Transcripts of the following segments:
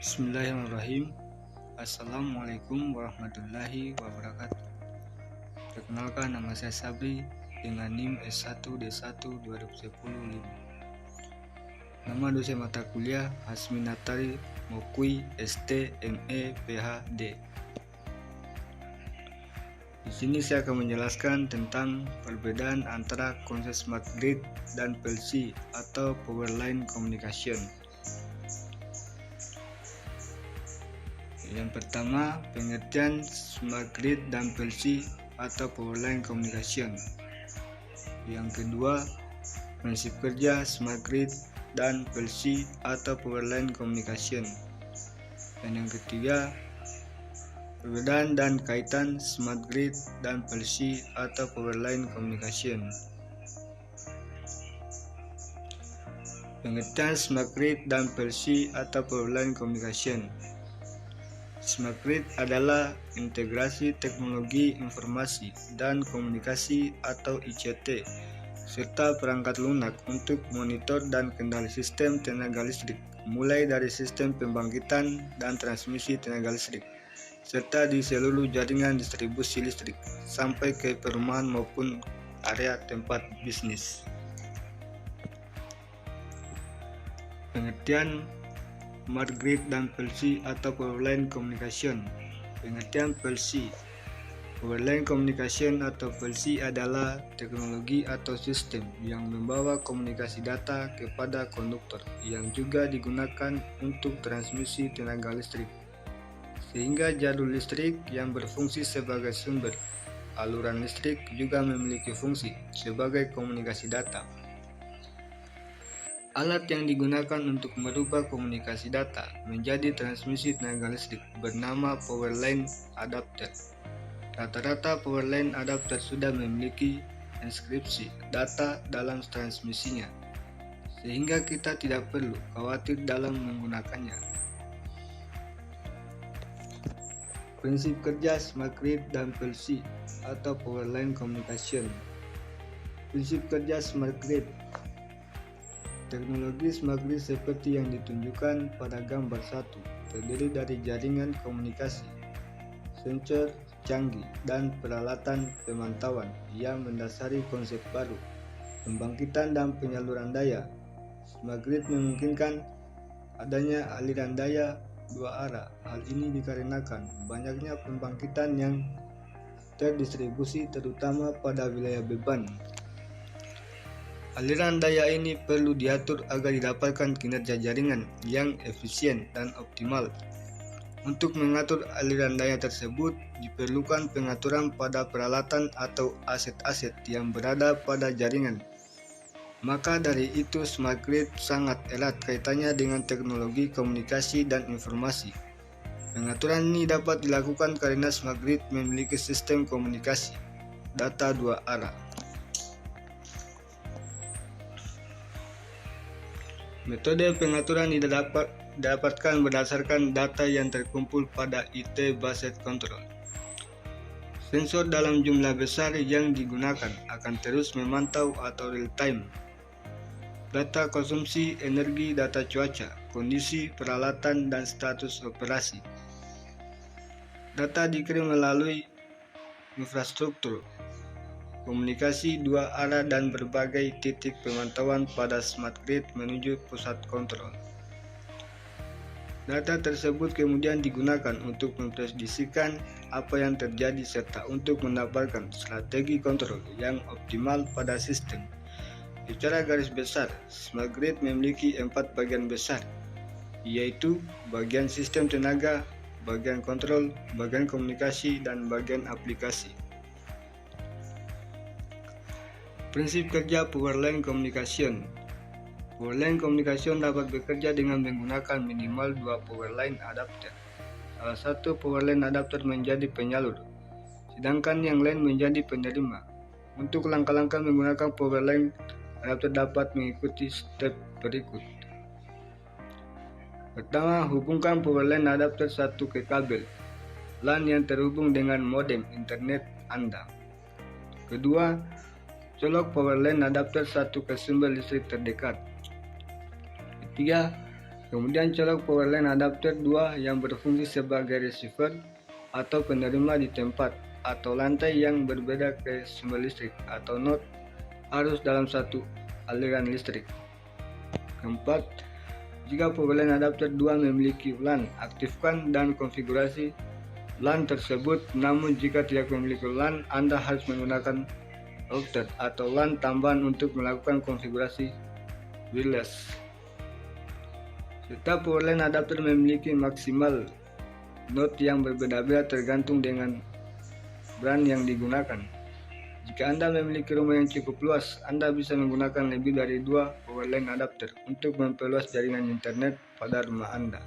Bismillahirrahmanirrahim. Assalamualaikum warahmatullahi wabarakatuh. Perkenalkan, nama saya Sabri dengan NIM S1D1 2010. Nama dosen mata kuliah Hasmi Natari Mokui ST ME PhD. Di sini saya akan menjelaskan tentang perbedaan antara konsep smart grid dan PLC atau power line communication. Yang pertama, pengertian smart grid dan PLC atau power line communication. Yang kedua, prinsip kerja smart grid dan PLC atau power line communication. Dan yang ketiga, perbedaan dan kaitan smart grid dan PLC atau power line communication. Pengertian smart grid dan PLC atau power line communication. Smart grid adalah integrasi teknologi informasi dan komunikasi atau ICT serta perangkat lunak untuk monitor dan kendali sistem tenaga listrik, mulai dari sistem pembangkitan dan transmisi tenaga listrik serta di seluruh jaringan distribusi listrik sampai ke perumahan maupun area tempat bisnis. Pengertian smart grid dan PLC atau power line communication. Pengertian PLC. Power line communication atau PLC adalah teknologi atau sistem yang membawa komunikasi data kepada konduktor yang juga digunakan untuk transmisi tenaga listrik, sehingga jalur listrik yang berfungsi sebagai sumber aliran listrik juga memiliki fungsi sebagai komunikasi data. Alat yang digunakan untuk merubah komunikasi data menjadi transmisi tenaga listrik bernama power line adapter. Rata-rata power line adapter sudah memiliki inskripsi data dalam transmisinya, sehingga kita tidak perlu khawatir dalam menggunakannya. Prinsip kerja smart grid dan PLC atau power line communication. Prinsip kerja smart grid. Teknologi smart grid seperti yang ditunjukkan pada gambar 1 terdiri dari jaringan komunikasi, sensor canggih, dan peralatan pemantauan yang mendasari konsep baru, pembangkitan dan penyaluran daya. Smart grid memungkinkan adanya aliran daya dua arah. Hal ini dikarenakan banyaknya pembangkitan yang terdistribusi terutama pada wilayah beban. Aliran daya ini perlu diatur agar didapatkan kinerja jaringan yang efisien dan optimal. Untuk mengatur aliran daya tersebut, diperlukan pengaturan pada peralatan atau aset-aset yang berada pada jaringan. Maka dari itu, smart grid sangat erat kaitannya dengan teknologi komunikasi dan informasi. Pengaturan ini dapat dilakukan karena smart grid memiliki sistem komunikasi data dua arah. Metode pengaturan didapatkan berdasarkan data yang terkumpul pada IT Based Control. Sensor dalam jumlah besar yang digunakan akan terus memantau atau real time data konsumsi energi, data cuaca, kondisi peralatan, dan status operasi. Data dikirim melalui infrastruktur komunikasi dua arah dan berbagai titik pemantauan pada smart grid menuju pusat kontrol. Data tersebut kemudian digunakan untuk memprediksikan apa yang terjadi serta untuk mendapatkan strategi kontrol yang optimal pada sistem. Secara garis besar, smart grid memiliki 4 bagian besar, yaitu bagian sistem tenaga, bagian kontrol, bagian komunikasi, dan bagian aplikasi. Prinsip kerja power line communication. Power line communication dapat bekerja dengan menggunakan minimal 2 power line adapter. Salah satu power line adapter menjadi penyalur, sedangkan yang lain menjadi penerima. Untuk langkah-langkah menggunakan power line adapter dapat mengikuti step berikut. Pertama, hubungkan power line adapter 1 ke kabel LAN yang terhubung dengan modem internet Anda. Kedua, colok power line adapter 1 ke sumber listrik terdekat. Ketiga, Kemudian colok power line adapter 2 yang berfungsi sebagai receiver atau penerima di tempat atau lantai yang berbeda ke sumber listrik atau node arus dalam satu aliran listrik. Keempat, jika power line adapter 2 memiliki LAN, aktifkan dan konfigurasi LAN tersebut. Namun jika tidak memiliki LAN, Anda harus menggunakan router atau LAN tambahan untuk melakukan konfigurasi wireless. Setiap power line adapter memiliki maksimal node yang berbeda-beda tergantung dengan brand yang digunakan. Jika Anda memiliki rumah yang cukup luas, Anda bisa menggunakan lebih dari 2 power line adapter untuk memperluas jaringan internet pada rumah Anda.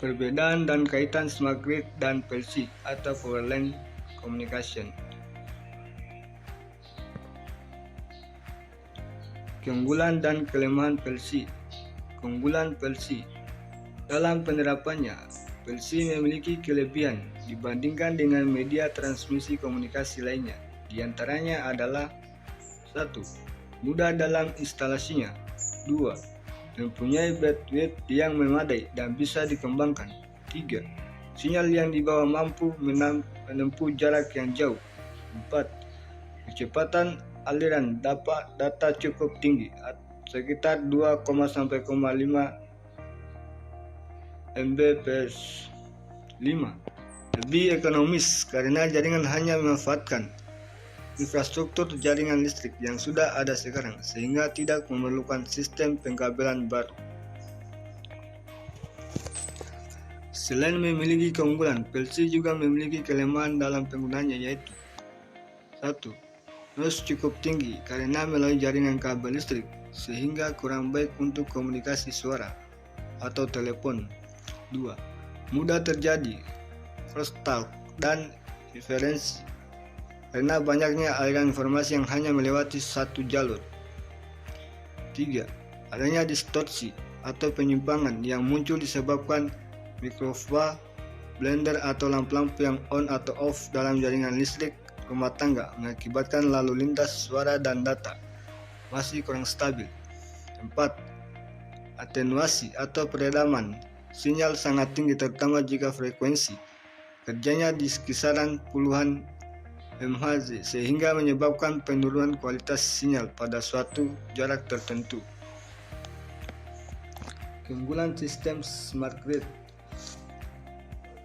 Perbedaan dan kaitan smart grid dan PLC atau power line communication. Keunggulan dan kelemahan PLC. Keunggulan PLC. Dalam penerapannya, PLC memiliki kelebihan dibandingkan dengan media transmisi komunikasi lainnya. Di antaranya adalah 1. Mudah dalam instalasinya. 2. Mempunyai bandwidth yang memadai dan bisa dikembangkan. 3. Sinyal yang dibawa mampu menempuh jarak yang jauh. 4. Kecepatan aliran data cukup tinggi, sekitar 2,5 Mbps. 5. Lebih ekonomis karena jaringan hanya memanfaatkan infrastruktur jaringan listrik yang sudah ada sekarang, sehingga tidak memerlukan sistem pengkabelan baru. Selain memiliki keunggulan, PLC juga memiliki kelemahan dalam penggunaannya, yaitu 1. Noise cukup tinggi karena melalui jaringan kabel listrik, sehingga kurang baik untuk komunikasi suara atau telepon. 2. Mudah terjadi crosstalk dan interferensi karena banyaknya aliran informasi yang hanya melewati satu jalur. 3. Adanya distorsi atau penyimpangan yang muncul disebabkan mikrowave, blender atau lampu-lampu yang on atau off dalam jaringan listrik rumah tangga, mengakibatkan lalu lintas suara dan data masih kurang stabil. 4. Atenuasi atau peredaman sinyal sangat tinggi, terutama jika frekuensi kerjanya di kisaran puluhan MHz, sehingga menyebabkan penurunan kualitas sinyal pada suatu jarak tertentu. Keunggulan sistem smart grid.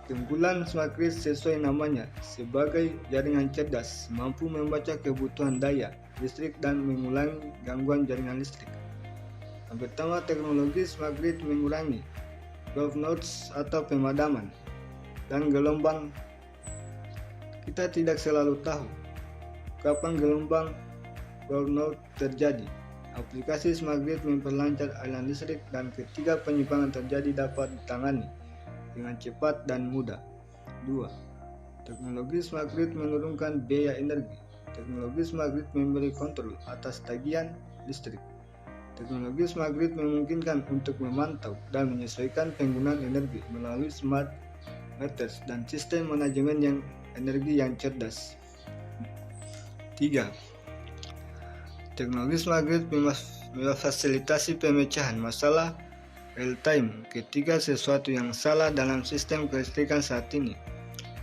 Keunggulan smart grid sesuai namanya, sebagai jaringan cerdas, mampu membaca kebutuhan daya listrik dan mengurangi gangguan jaringan listrik. Yang pertama, teknologi smart grid mengurangi brownouts atau pemadaman dan gelombang. Kita tidak selalu tahu kapan gelombang brownout terjadi. Aplikasi smart grid memperlancar aliran listrik, dan ketika penyimpangan terjadi dapat ditangani dengan cepat dan mudah. 2. Teknologi smart grid menurunkan biaya energi. Teknologi smart grid memberi kontrol atas tagihan listrik. Teknologi smart grid memungkinkan untuk memantau dan menyesuaikan penggunaan energi melalui smart meters dan sistem manajemen yang energi yang cerdas. 3. Teknologi smart grid memfasilitasi pemecahan masalah real time ketika sesuatu yang salah dalam sistem kelistrikan saat ini.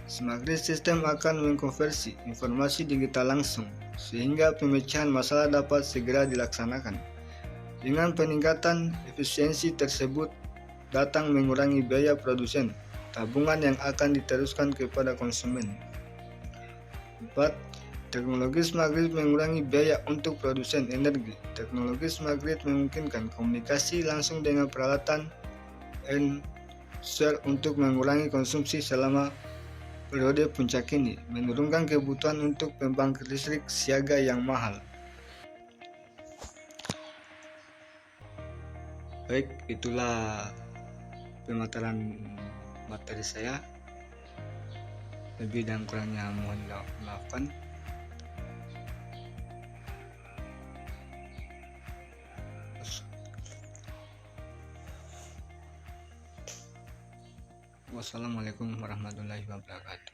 Smart grid system akan mengkonversi informasi digital langsung, sehingga pemecahan masalah dapat segera dilaksanakan. Dengan peningkatan efisiensi tersebut datang mengurangi biaya produsen, tabungan yang akan diteruskan kepada konsumen. 4. Teknologi smart grid mengurangi biaya untuk produsen energi. Teknologi smart grid memungkinkan komunikasi langsung dengan peralatan end user untuk mengurangi konsumsi selama periode puncak ini, menurunkan kebutuhan untuk pembangkit listrik siaga yang mahal. Baik, itulah pemaparan materi saya. Lebih dan kurangnya mohon dimaafkan. Wassalamualaikum warahmatullahi wabarakatuh.